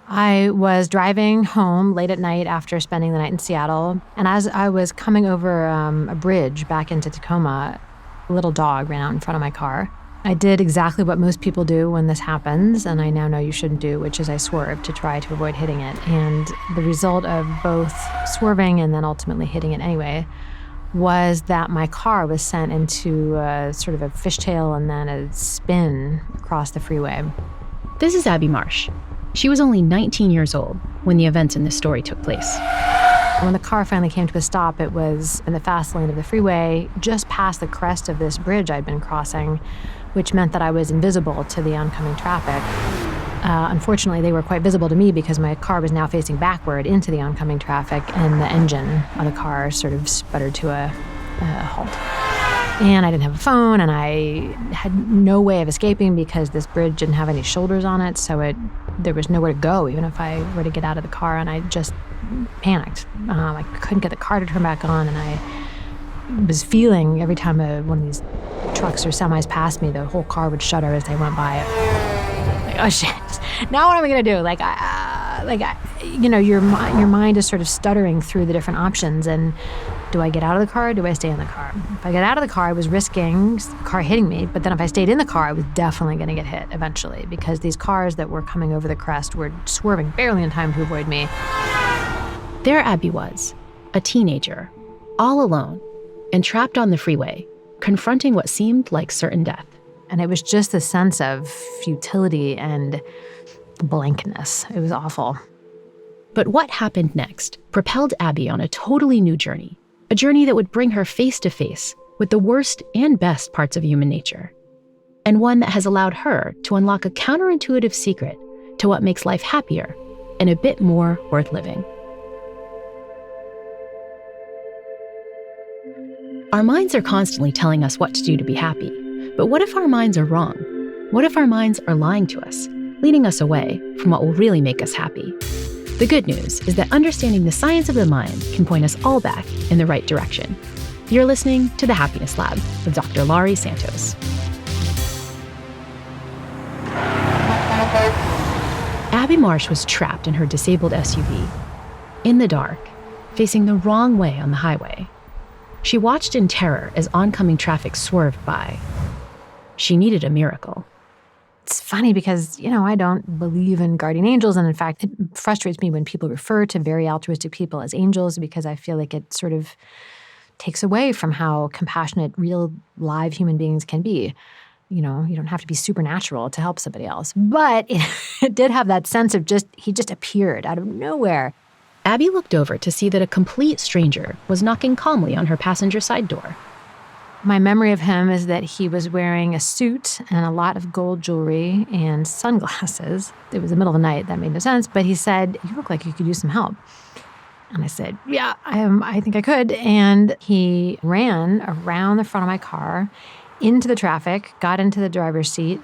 I was driving home late at night after spending the night in Seattle, and as I was coming over a bridge back into Tacoma, a little dog ran out in front of my car. I did exactly what most people do when this happens, and I now know you shouldn't do, which is I swerved to try to avoid hitting it. And the result of both swerving and then ultimately hitting it anyway was that my car was sent into sort of a fishtail and then a spin across the freeway. This is Abby Marsh. She was only 19 years old when the events in this story took place. When the car finally came to a stop, it was in the fast lane of the freeway, just past the crest of this bridge I'd been crossing, which meant that I was invisible to the oncoming traffic. Unfortunately, they were quite visible to me because my car was now facing backward into the oncoming traffic, and the engine of the car sort of sputtered to a halt. And I didn't have a phone, and I had no way of escaping because this bridge didn't have any shoulders on it, so there was nowhere to go, even if I were to get out of the car, and I just panicked. I couldn't get the car to turn back on, and I was feeling every time one of these trucks or semis passed me, the whole car would shudder as they went by. Like, oh shit! Now what am I gonna do? Your mind is sort of stuttering through the different options. And do I get out of the car? Or do I stay in the car? If I get out of the car, I was risking the car hitting me. But then if I stayed in the car, I was definitely going to get hit eventually because these cars that were coming over the crest were swerving barely in time to avoid me. There Abby was, a teenager, all alone, and trapped on the freeway, confronting what seemed like certain death. And it was just the sense of futility and blankness. It was awful. But what happened next propelled Abby on a totally new journey, a journey that would bring her face to face with the worst and best parts of human nature, and one that has allowed her to unlock a counterintuitive secret to what makes life happier and a bit more worth living. Our minds are constantly telling us what to do to be happy, but what if our minds are wrong? What if our minds are lying to us, leading us away from what will really make us happy? The good news is that understanding the science of the mind can point us all back in the right direction. You're listening to The Happiness Lab with Dr. Laurie Santos. Abby Marsh was trapped in her disabled SUV, in the dark, facing the wrong way on the highway. She watched in terror as oncoming traffic swerved by. She needed a miracle. It's funny because, I don't believe in guardian angels. And in fact, it frustrates me when people refer to very altruistic people as angels because I feel like it sort of takes away from how compassionate, real, live human beings can be. You don't have to be supernatural to help somebody else. But it did have that sense of he just appeared out of nowhere. Abby looked over to see that a complete stranger was knocking calmly on her passenger side door. My memory of him is that he was wearing a suit and a lot of gold jewelry and sunglasses. It was the middle of the night. That made no sense. But he said, "You look like you could use some help." And I said, "Yeah, I think I could." And he ran around the front of my car into the traffic, got into the driver's seat,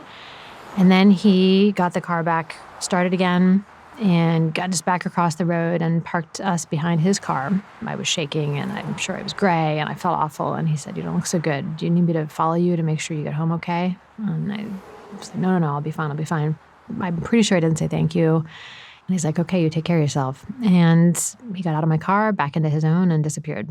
and then he got the car back, started again, and got us back across the road and parked us behind his car. I was shaking, and I'm sure I was gray, and I felt awful. And he said, "You don't look so good. Do you need me to follow you to make sure you get home okay?" And I said, No, I'll be fine. I'm pretty sure I didn't say thank you. And he's like, "Okay, you take care of yourself." And he got out of my car, back into his own, and disappeared.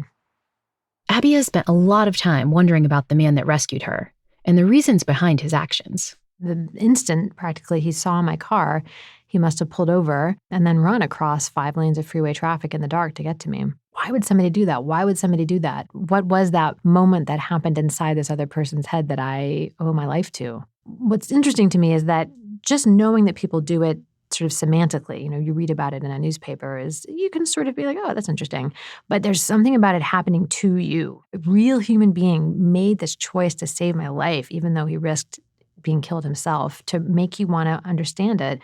Abby has spent a lot of time wondering about the man that rescued her and the reasons behind his actions. The instant, practically, he saw my car, he must have pulled over and then run across 5 lanes of freeway traffic in the dark to get to me. Why would somebody do that? Why would somebody do that? What was that moment that happened inside this other person's head that I owe my life to? What's interesting to me is that just knowing that people do it sort of semantically, you read about it in a newspaper, is you can sort of be like, oh, that's interesting. But there's something about it happening to you. A real human being made this choice to save my life, even though he risked being killed himself, to make you want to understand it.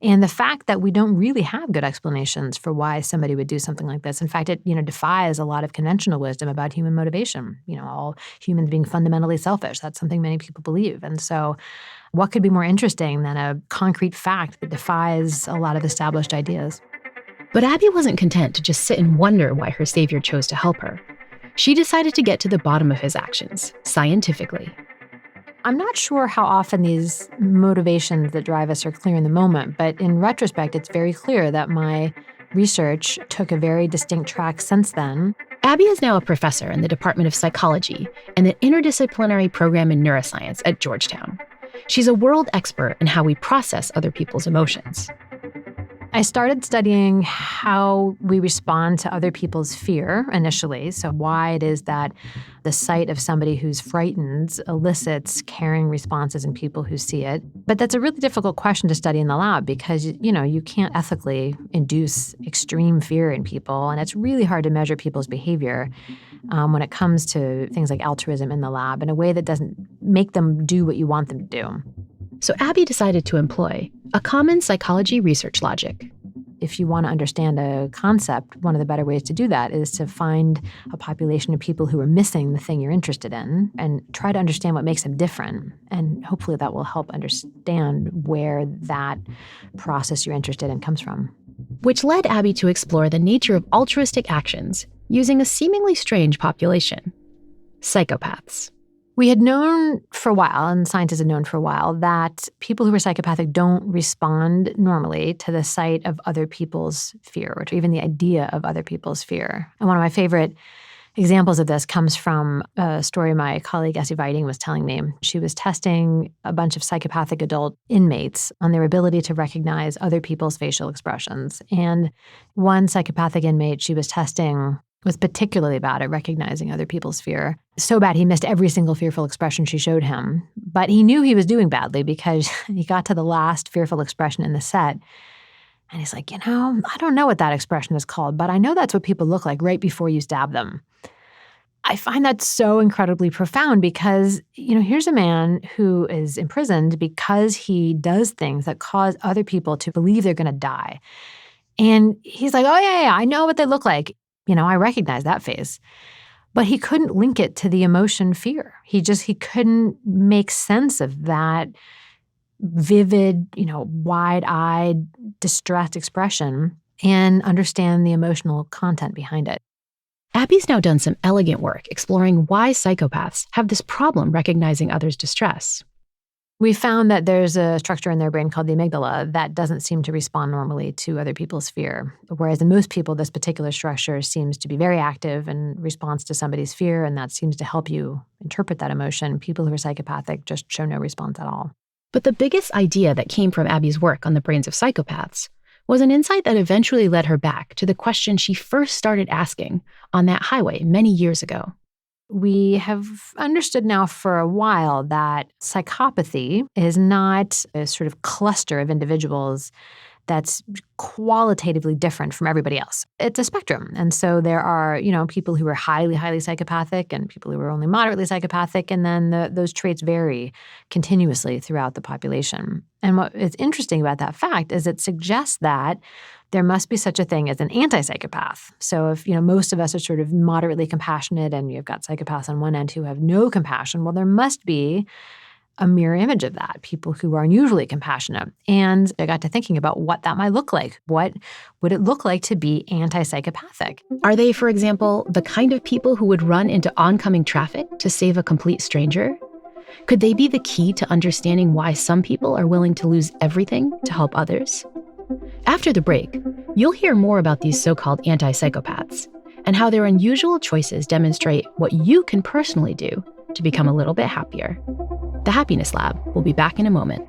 And the fact that we don't really have good explanations for why somebody would do something like this. In fact, it defies a lot of conventional wisdom about human motivation. All humans being fundamentally selfish. That's something many people believe. And so what could be more interesting than a concrete fact that defies a lot of established ideas? But Abby wasn't content to just sit and wonder why her savior chose to help her. She decided to get to the bottom of his actions, scientifically. I'm not sure how often these motivations that drive us are clear in the moment, but in retrospect, it's very clear that my research took a very distinct track since then. Abby is now a professor in the Department of Psychology and the Interdisciplinary Program in Neuroscience at Georgetown. She's a world expert in how we process other people's emotions. I started studying how we respond to other people's fear initially, so why it is that the sight of somebody who's frightened elicits caring responses in people who see it. But that's a really difficult question to study in the lab because, you can't ethically induce extreme fear in people, and it's really hard to measure people's behavior when it comes to things like altruism in the lab in a way that doesn't make them do what you want them to do. So Abby decided to employ a common psychology research logic. If you want to understand a concept, one of the better ways to do that is to find a population of people who are missing the thing you're interested in and try to understand what makes them different. And hopefully that will help understand where that process you're interested in comes from. Which led Abby to explore the nature of altruistic actions using a seemingly strange population: psychopaths. We had known for a while, and scientists had known for a while, that people who are psychopathic don't respond normally to the sight of other people's fear, or to even the idea of other people's fear. And one of my favorite examples of this comes from a story my colleague Essie Viding was telling me. She was testing a bunch of psychopathic adult inmates on their ability to recognize other people's facial expressions. And one psychopathic inmate she was testing was particularly bad at recognizing other people's fear. So bad he missed every single fearful expression she showed him. But he knew he was doing badly because he got to the last fearful expression in the set. And he's like, I don't know what that expression is called, but I know that's what people look like right before you stab them. I find that so incredibly profound because, here's a man who is imprisoned because he does things that cause other people to believe they're going to die. And he's like, oh, yeah, I know what they look like. I recognize that face. But he couldn't link it to the emotion fear. He couldn't make sense of that vivid, wide-eyed, distressed expression and understand the emotional content behind it. Abby's now done some elegant work exploring why psychopaths have this problem recognizing others' distress. We found that there's a structure in their brain called the amygdala that doesn't seem to respond normally to other people's fear. Whereas in most people, this particular structure seems to be very active in response to somebody's fear, and that seems to help you interpret that emotion. People who are psychopathic just show no response at all. But the biggest idea that came from Abby's work on the brains of psychopaths was an insight that eventually led her back to the question she first started asking on that highway many years ago. We have understood now for a while that psychopathy is not a sort of cluster of individuals that's qualitatively different from everybody else. It's a spectrum. And so there are, people who are highly, highly psychopathic and people who are only moderately psychopathic, and then those traits vary continuously throughout the population. And what is interesting about that fact is it suggests that there must be such a thing as an anti-psychopath. So if, most of us are sort of moderately compassionate and you've got psychopaths on one end who have no compassion, well, there must be a mirror image of that, people who are unusually compassionate. And I got to thinking about what that might look like. What would it look like to be anti-psychopathic? Are they, for example, the kind of people who would run into oncoming traffic to save a complete stranger? Could they be the key to understanding why some people are willing to lose everything to help others? After the break, you'll hear more about these so-called anti-psychopaths and how their unusual choices demonstrate what you can personally do to become a little bit happier. The Happiness Lab will be back in a moment.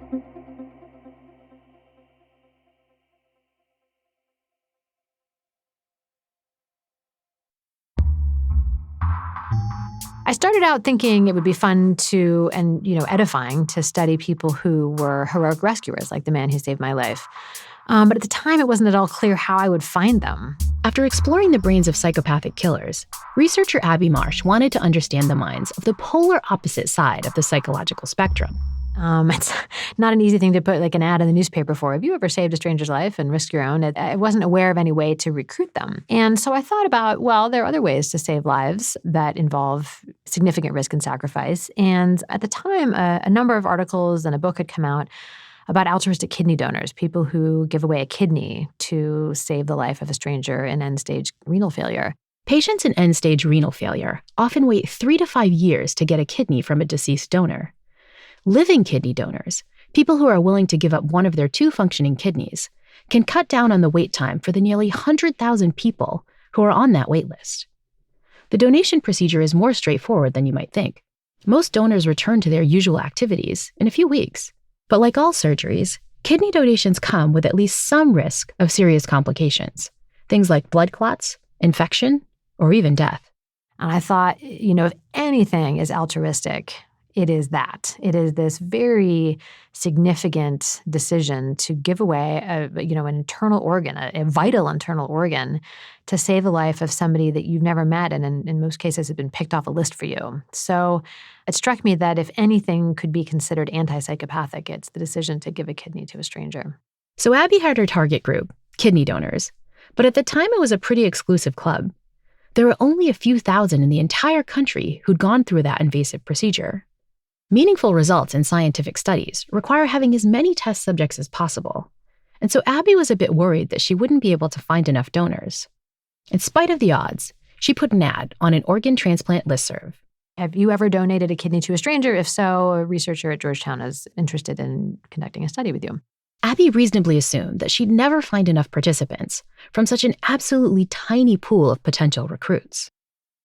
I started out thinking it would be fun to, and edifying to study people who were heroic rescuers, like the man who saved my life. But at the time, it wasn't at all clear how I would find them. After exploring the brains of psychopathic killers, researcher Abby Marsh wanted to understand the minds of the polar opposite side of the psychological spectrum. It's not an easy thing to put like an ad in the newspaper for. Have you ever saved a stranger's life and risked your own? I wasn't aware of any way to recruit them. And so I thought about, well, there are other ways to save lives that involve significant risk and sacrifice. And at the time, a number of articles and a book had come out about altruistic kidney donors, people who give away a kidney to save the life of a stranger in end-stage renal failure. Patients in end-stage renal failure often wait 3 to 5 years to get a kidney from a deceased donor. Living kidney donors, people who are willing to give up one of their 2 functioning kidneys, can cut down on the wait time for the nearly 100,000 people who are on that wait list. The donation procedure is more straightforward than you might think. Most donors return to their usual activities in a few weeks. But like all surgeries, kidney donations come with at least some risk of serious complications, things like blood clots, infection, or even death. And I thought, if anything is altruistic, it is that. It is this very significant decision to give away an internal organ, a vital internal organ, to save the life of somebody that you've never met and in most cases has been picked off a list for you. So it struck me that if anything could be considered anti-psychopathic, it's the decision to give a kidney to a stranger. So Abby had her target group, kidney donors. But at the time, it was a pretty exclusive club. There were only a few thousand in the entire country who'd gone through that invasive procedure. Meaningful results in scientific studies require having as many test subjects as possible. And so Abby was a bit worried that she wouldn't be able to find enough donors. In spite of the odds, she put an ad on an organ transplant listserv. Have you ever donated a kidney to a stranger? If so, a researcher at Georgetown is interested in conducting a study with you. Abby reasonably assumed that she'd never find enough participants from such an absolutely tiny pool of potential recruits.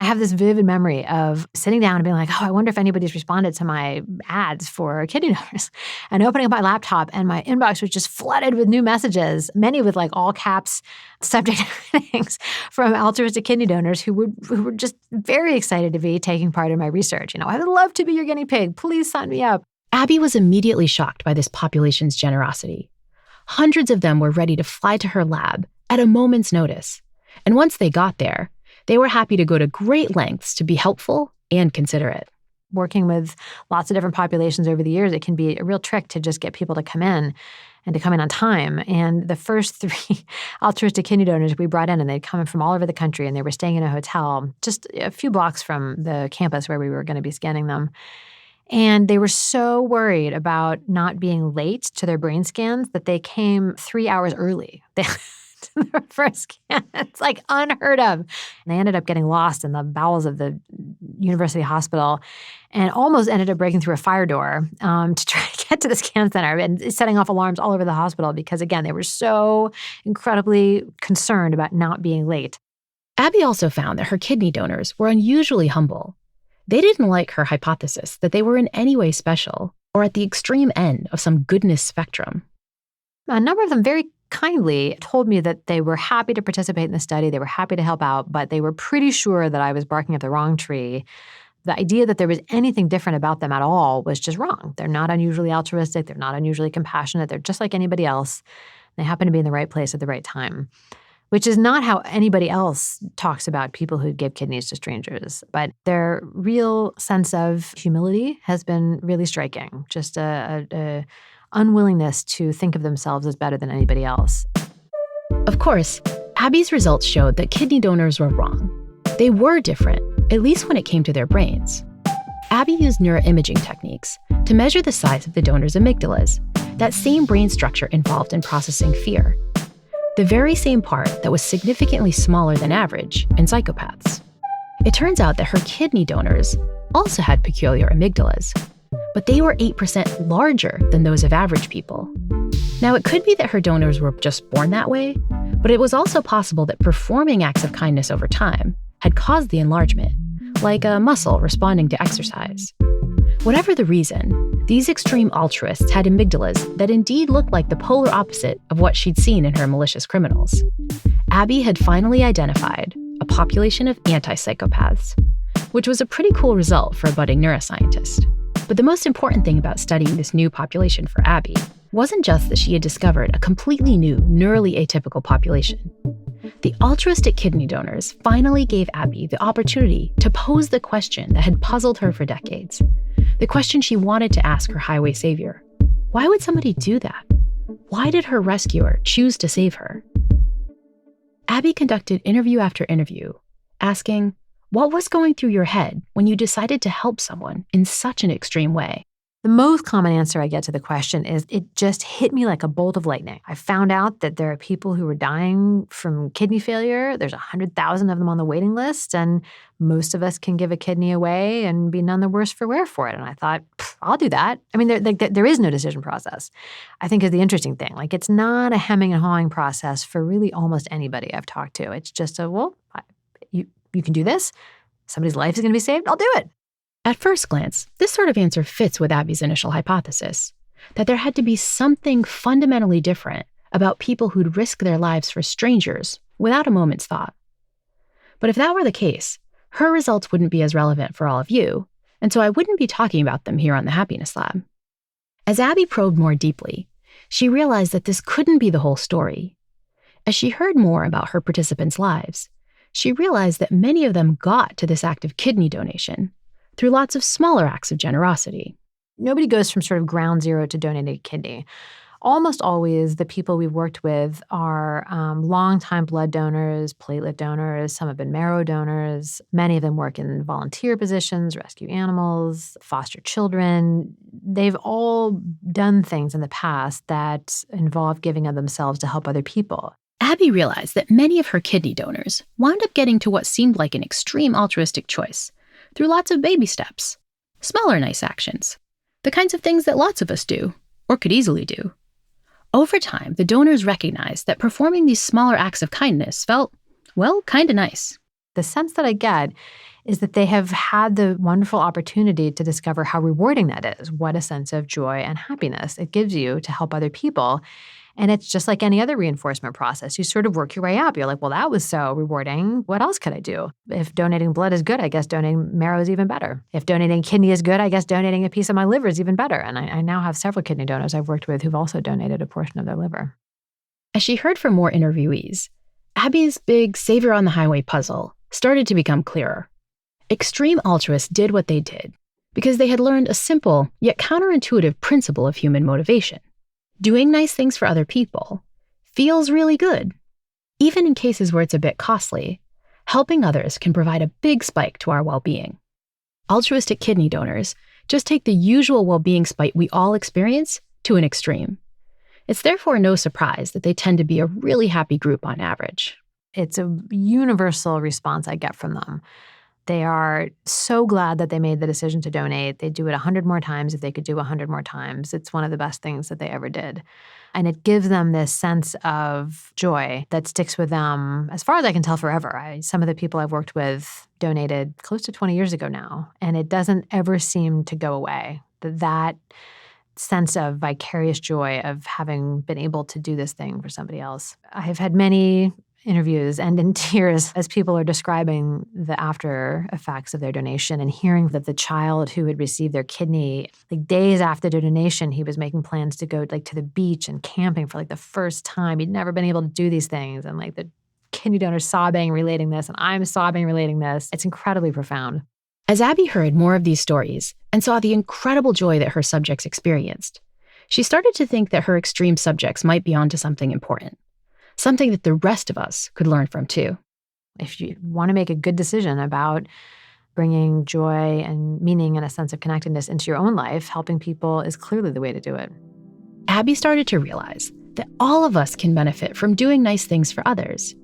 I have this vivid memory of sitting down and being like, I wonder if anybody's responded to my ads for kidney donors. And opening up my laptop, and my inbox was just flooded with new messages, many with like all caps subject headings from altruistic kidney donors who were just very excited to be taking part in my research. I would love to be your guinea pig. Please sign me up. Abby was immediately shocked by this population's generosity. Hundreds of them were ready to fly to her lab at a moment's notice. And once they got there, they were happy to go to great lengths to be helpful and considerate. Working with lots of different populations over the years, it can be a real trick to just get people to come in and to come in on time. And the first 3 altruistic kidney donors we brought in, and they'd come in from all over the country, and they were staying in a hotel just a few blocks from the campus where we were going to be scanning them. And they were so worried about not being late to their brain scans that they came 3 hours early. To their first scan. It's like unheard of. And they ended up getting lost in the bowels of the university hospital and almost ended up breaking through a fire door to try to get to the scan center and setting off alarms all over the hospital because, again, they were so incredibly concerned about not being late. Abby also found that her kidney donors were unusually humble. They didn't like her hypothesis that they were in any way special or at the extreme end of some goodness spectrum. A number of them very kindly told me that they were happy to participate in the study, they were happy to help out, but they were pretty sure that I was barking up the wrong tree. The idea that there was anything different about them at all was just wrong. They're not unusually altruistic, they're not unusually compassionate, they're just like anybody else. They happen to be in the right place at the right time, which is not how anybody else talks about people who give kidneys to strangers. But their real sense of humility has been really striking, just a unwillingness to think of themselves as better than anybody else. Of course, Abby's results showed that kidney donors were wrong. They were different, at least when it came to their brains. Abby used neuroimaging techniques to measure the size of the donor's amygdalas, that same brain structure involved in processing fear. The very same part that was significantly smaller than average in psychopaths. It turns out that her kidney donors also had peculiar amygdalas, but they were 8% larger than those of average people. Now, it could be that her donors were just born that way, but it was also possible that performing acts of kindness over time had caused the enlargement, like a muscle responding to exercise. Whatever the reason, these extreme altruists had amygdalas that indeed looked like the polar opposite of what she'd seen in her malicious criminals. Abby had finally identified a population of anti-psychopaths, which was a pretty cool result for a budding neuroscientist. But the most important thing about studying this new population for Abby wasn't just that she had discovered a completely new, neurally atypical population. The altruistic kidney donors finally gave Abby the opportunity to pose the question that had puzzled her for decades, the question she wanted to ask her highway savior. Why would somebody do that? Why did her rescuer choose to save her? Abby conducted interview after interview, asking, what was going through your head when you decided to help someone in such an extreme way? The most common answer I get to the question is, it just hit me like a bolt of lightning. I found out that there are people who are dying from kidney failure. There's 100,000 of them on the waiting list, and most of us can give a kidney away and be none the worse for wear for it. And I thought, I'll do that. I mean, there is no decision process, I think, is the interesting thing. Like, it's not a hemming and hawing process for really almost anybody I've talked to. It's just you can do this. Somebody's life is going to be saved. I'll do it. At first glance, this sort of answer fits with Abby's initial hypothesis, that there had to be something fundamentally different about people who'd risk their lives for strangers without a moment's thought. But if that were the case, her results wouldn't be as relevant for all of you, and so I wouldn't be talking about them here on the Happiness Lab. As Abby probed more deeply, she realized that this couldn't be the whole story. As she heard more about her participants' lives, she realized that many of them got to this act of kidney donation through lots of smaller acts of generosity. Nobody goes from sort of ground zero to donating a kidney. Almost always, the people we've worked with are longtime blood donors, platelet donors. Some have been marrow donors. Many of them work in volunteer positions, rescue animals, foster children. They've all done things in the past that involve giving of themselves to help other people. Abby realized that many of her kidney donors wound up getting to what seemed like an extreme altruistic choice through lots of baby steps, smaller nice actions, the kinds of things that lots of us do, or could easily do. Over time, the donors recognized that performing these smaller acts of kindness felt, well, kind of nice. The sense that I get is that they have had the wonderful opportunity to discover how rewarding that is, what a sense of joy and happiness it gives you to help other people. And it's just like any other reinforcement process. You sort of work your way up. You're like, well, that was so rewarding. What else could I do? If donating blood is good, I guess donating marrow is even better. If donating kidney is good, I guess donating a piece of my liver is even better. And I now have several kidney donors I've worked with who've also donated a portion of their liver. As she heard from more interviewees, Abby's big savior on the highway puzzle started to become clearer. Extreme altruists did what they did because they had learned a simple yet counterintuitive principle of human motivation. Doing nice things for other people feels really good. Even in cases where it's a bit costly, helping others can provide a big spike to our well-being. Altruistic kidney donors just take the usual well-being spike we all experience to an extreme. It's therefore no surprise that they tend to be a really happy group on average. It's a universal response I get from them. They are so glad that they made the decision to donate. They'd do it 100 more times if they could do 100 more times. It's one of the best things that they ever did. And it gives them this sense of joy that sticks with them, as far as I can tell, forever. Some of the people I've worked with donated close to 20 years ago now, and it doesn't ever seem to go away. That sense of vicarious joy of having been able to do this thing for somebody else. I've had many interviews and in tears as people are describing the after effects of their donation and hearing that the child who had received their kidney, like days after their donation, he was making plans to go like to the beach and camping for like the first time. He'd never been able to do these things. And like the kidney donor sobbing, relating this, and I'm sobbing, relating this. It's incredibly profound. As Abby heard more of these stories and saw the incredible joy that her subjects experienced, she started to think that her extreme subjects might be onto something important. Something that the rest of us could learn from too. If you want to make a good decision about bringing joy and meaning and a sense of connectedness into your own life, helping people is clearly the way to do it. Abby started to realize that all of us can benefit from doing nice things for others,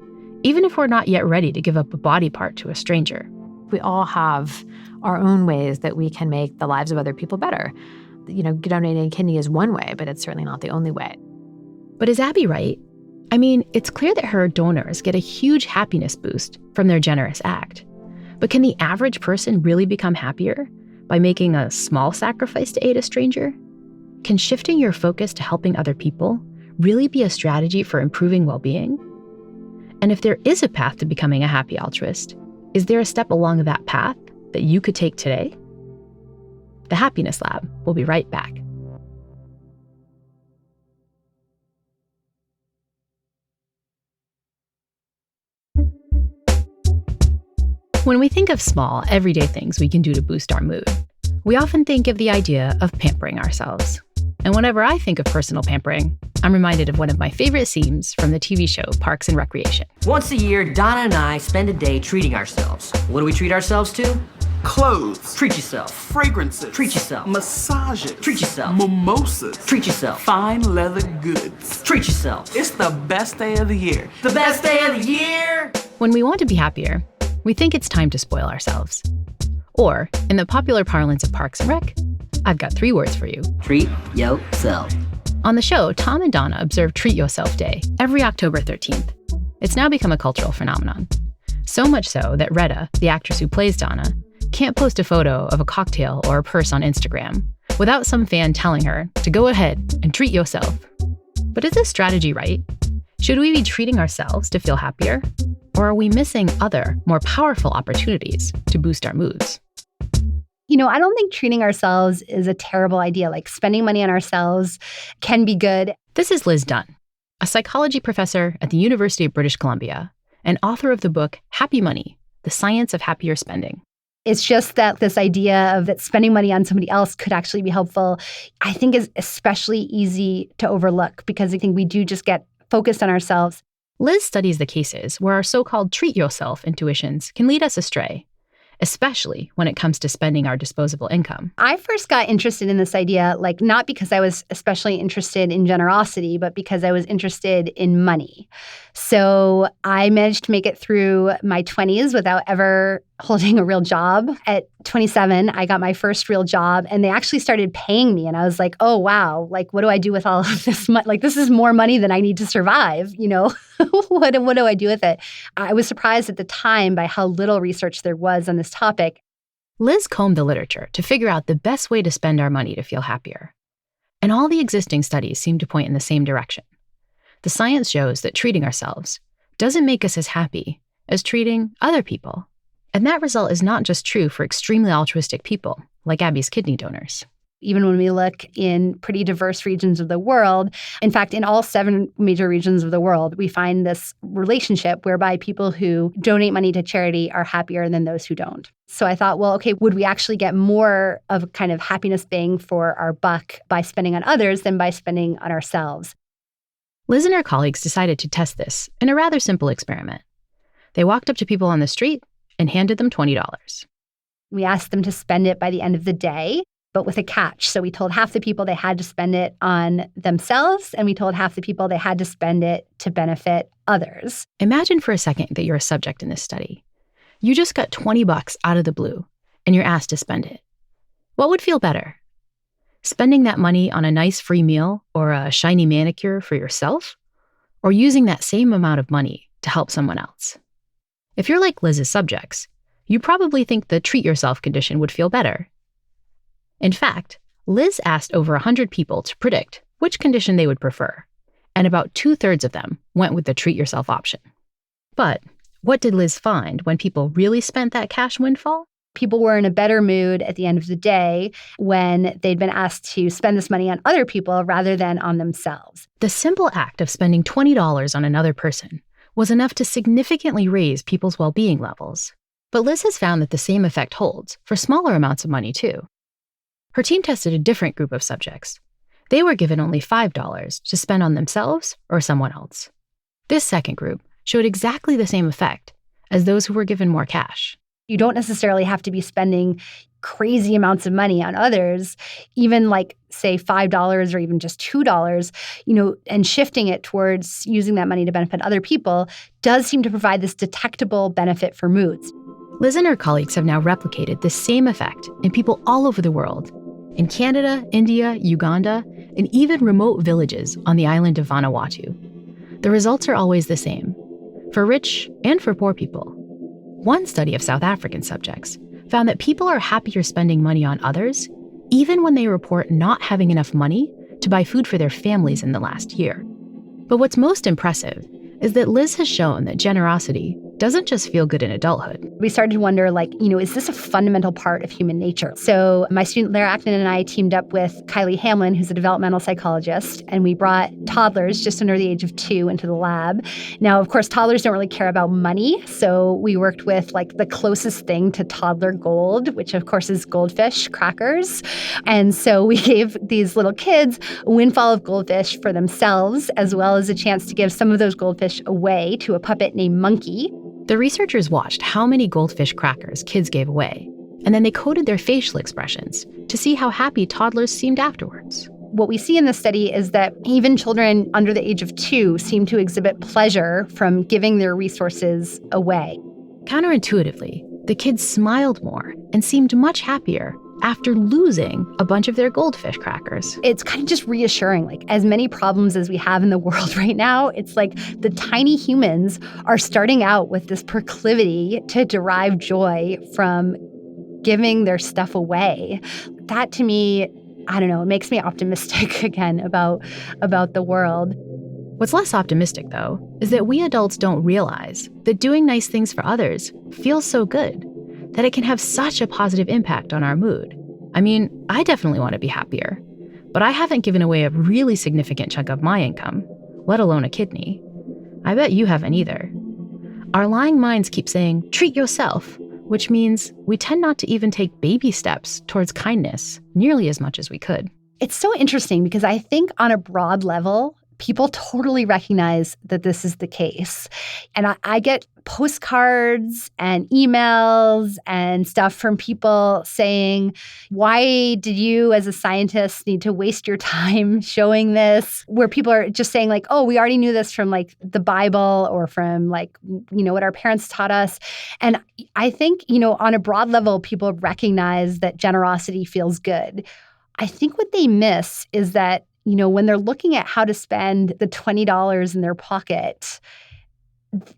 even if we're not yet ready to give up a body part to a stranger. We all have our own ways that we can make the lives of other people better. Donating a kidney is one way, but it's certainly not the only way. But is Abby right? I mean, it's clear that her donors get a huge happiness boost from their generous act. But can the average person really become happier by making a small sacrifice to aid a stranger? Can shifting your focus to helping other people really be a strategy for improving well-being? And if there is a path to becoming a happy altruist, is there a step along that path that you could take today? The Happiness Lab will be right back. When we think of small, everyday things we can do to boost our mood, we often think of the idea of pampering ourselves. And whenever I think of personal pampering, I'm reminded of one of my favorite scenes from the TV show Parks and Recreation. Once a year, Donna and I spend a day treating ourselves. What do we treat ourselves to? Clothes. Treat yourself. Fragrances. Treat yourself. Massages. Treat yourself. Mimosas. Treat yourself. Fine leather goods. Treat yourself. It's the best day of the year. The best day of the year! When we want to be happier, we think it's time to spoil ourselves. Or, in the popular parlance of Parks and Rec, I've got 3 words for you. Treat yourself. On the show, Tom and Donna observe Treat Yourself Day every October 13th. It's now become a cultural phenomenon. So much so that Retta, the actress who plays Donna, can't post a photo of a cocktail or a purse on Instagram without some fan telling her to go ahead and treat yourself. But is this strategy right? Should we be treating ourselves to feel happier? Or are we missing other, more powerful opportunities to boost our moods? I don't think treating ourselves is a terrible idea. Like, spending money on ourselves can be good. This is Liz Dunn, a psychology professor at the University of British Columbia and author of the book Happy Money, The Science of Happier Spending. It's just that this idea of that spending money on somebody else could actually be helpful, I think is especially easy to overlook because I think we do just get focused on ourselves. Liz studies the cases where our so-called treat yourself intuitions can lead us astray, especially when it comes to spending our disposable income. I first got interested in this idea, not because I was especially interested in generosity, but because I was interested in money. So I managed to make it through my 20s without ever holding a real job. At 27, I got my first real job, and they actually started paying me. And I was like, oh, wow, what do I do with all of this money? This is more money than I need to survive, what do I do with it? I was surprised at the time by how little research there was on this topic. Liz combed the literature to figure out the best way to spend our money to feel happier. And all the existing studies seem to point in the same direction. The science shows that treating ourselves doesn't make us as happy as treating other people. And that result is not just true for extremely altruistic people, like Abby's kidney donors. Even when we look in pretty diverse regions of the world, in fact, in all 7 major regions of the world, we find this relationship whereby people who donate money to charity are happier than those who don't. So I thought, well, okay, would we actually get more of a kind of happiness bang for our buck by spending on others than by spending on ourselves? Liz and her colleagues decided to test this in a rather simple experiment. They walked up to people on the street and handed them $20. We asked them to spend it by the end of the day, but with a catch. So we told half the people they had to spend it on themselves, and we told half the people they had to spend it to benefit others. Imagine for a second that you're a subject in this study. You just got $20 out of the blue, and you're asked to spend it. What would feel better? Spending that money on a nice free meal or a shiny manicure for yourself? Or using that same amount of money to help someone else? If you're like Liz's subjects, you probably think the treat yourself condition would feel better. In fact, Liz asked over 100 people to predict which condition they would prefer, and about 2/3 of them went with the treat yourself option. But what did Liz find when people really spent that cash windfall? People were in a better mood at the end of the day when they'd been asked to spend this money on other people rather than on themselves. The simple act of spending $20 on another person was enough to significantly raise people's well-being levels. But Liz has found that the same effect holds for smaller amounts of money, too. Her team tested a different group of subjects. They were given only $5 to spend on themselves or someone else. This second group showed exactly the same effect as those who were given more cash. You don't necessarily have to be spending crazy amounts of money on others, even say $5 or even just $2, and shifting it towards using that money to benefit other people does seem to provide this detectable benefit for moods. Liz and her colleagues have now replicated this same effect in people all over the world, in Canada, India, Uganda, and even remote villages on the island of Vanuatu. The results are always the same, for rich and for poor people. One study of South African subjects found that people are happier spending money on others, even when they report not having enough money to buy food for their families in the last year. But what's most impressive is that Liz has shown that generosity doesn't just feel good in adulthood. We started to wonder, is this a fundamental part of human nature? So my student, Lara Acton, and I teamed up with Kylie Hamlin, who's a developmental psychologist, and we brought toddlers just under the age of 2 into the lab. Now, of course, toddlers don't really care about money, so we worked with, the closest thing to toddler gold, which, of course, is goldfish crackers. And so we gave these little kids a windfall of goldfish for themselves, as well as a chance to give some of those goldfish away to a puppet named Monkey. The researchers watched how many goldfish crackers kids gave away And then they coded their facial expressions to see how happy toddlers seemed afterwards. What we see in this study is that even children under the age of 2 seem to exhibit pleasure from giving their resources away. Counterintuitively, the kids smiled more and seemed much happier after losing a bunch of their goldfish crackers. It's kind of just reassuring, like as many problems as we have in the world right now, it's like the tiny humans are starting out with this proclivity to derive joy from giving their stuff away. That to me, I don't know, it makes me optimistic again about the world. What's less optimistic, though, is that we adults don't realize that doing nice things for others feels so good, that it can have such a positive impact on our mood. I mean, I definitely want to be happier, but I haven't given away a really significant chunk of my income, let alone a kidney. I bet you haven't either. Our lying minds keep saying, treat yourself, which means we tend not to even take baby steps towards kindness nearly as much as we could. It's so interesting because I think on a broad level, people totally recognize that this is the case. And I get postcards and emails and stuff from people saying, why did you as a scientist need to waste your time showing this? Where people are just saying like, oh, we already knew this from like the Bible or from like, you know, what our parents taught us. And I think, you know, on a broad level, people recognize that generosity feels good. I think what they miss is that, you know, when they're looking at how to spend the $20 in their pocket,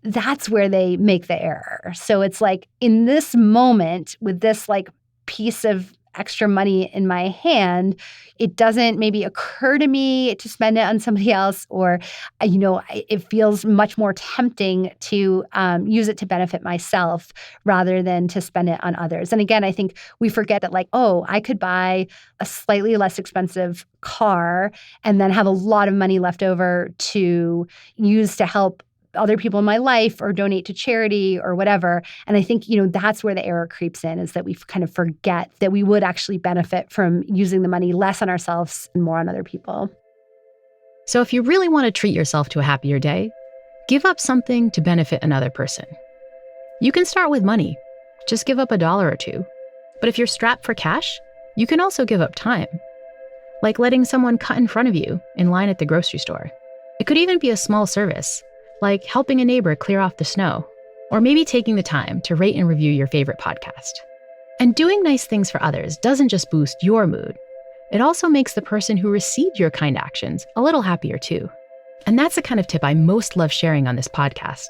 that's where they make the error. So it's like in this moment with this like piece of extra money in my hand, it doesn't maybe occur to me to spend it on somebody else, or, you know, it feels much more tempting to use it to benefit myself rather than to spend it on others. And again, I think we forget that like, oh, I could buy a slightly less expensive car and then have a lot of money left over to use to help other people in my life or donate to charity or whatever. And I think, you know, that's where the error creeps in, is that we kind of forget that we would actually benefit from using the money less on ourselves and more on other people. So if you really want to treat yourself to a happier day, give up something to benefit another person. You can start with money. Just give up $1 or $2. But if you're strapped for cash, you can also give up time. Like letting someone cut in front of you in line at the grocery store. It could even be a small service, like helping a neighbor clear off the snow, or maybe taking the time to rate and review your favorite podcast. And doing nice things for others doesn't just boost your mood. It also makes the person who received your kind actions a little happier too. And that's the kind of tip I most love sharing on this podcast.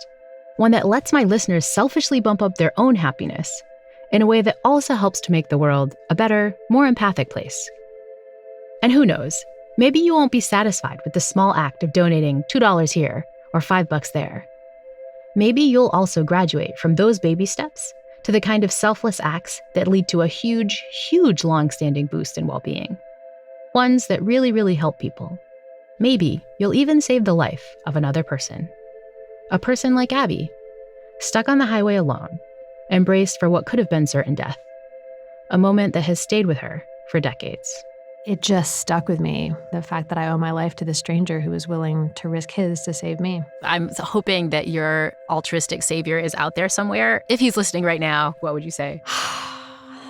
One that lets my listeners selfishly bump up their own happiness in a way that also helps to make the world a better, more empathic place. And who knows, maybe you won't be satisfied with the small act of donating $2 here or $5 there. Maybe you'll also graduate from those baby steps to the kind of selfless acts that lead to a huge, huge long-standing boost in well-being. Ones that really, really help people. Maybe you'll even save the life of another person. A person like Abby, stuck on the highway alone, and braced for what could have been certain death. A moment that has stayed with her for decades. It just stuck with me, the fact that I owe my life to the stranger who was willing to risk his to save me. I'm hoping that your altruistic savior is out there somewhere. If he's listening right now, what would you say?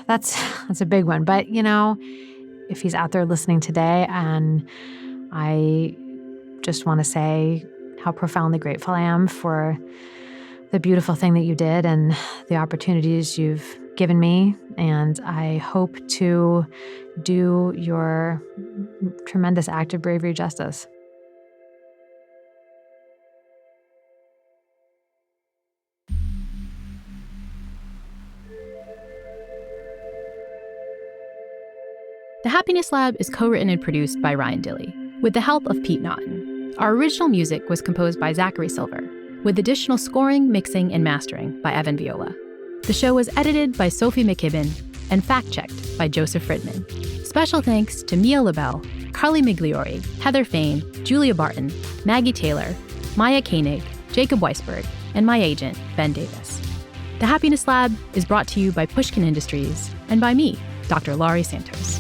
That's a big one. But, you know, if he's out there listening today, and I just want to say how profoundly grateful I am for the beautiful thing that you did and the opportunities you've given me. And I hope to do your tremendous act of bravery justice. The Happiness Lab is co-written and produced by Ryan Dilley, with the help of Pete Naughton. Our original music was composed by Zachary Silver, with additional scoring, mixing, and mastering by Evan Viola. The show was edited by Sophie McKibben and fact-checked by Joseph Fridman. Special thanks to Mia LaBelle, Carly Migliori, Heather Fain, Julia Barton, Maggie Taylor, Maya Koenig, Jacob Weisberg, and my agent, Ben Davis. The Happiness Lab is brought to you by Pushkin Industries and by me, Dr. Laurie Santos.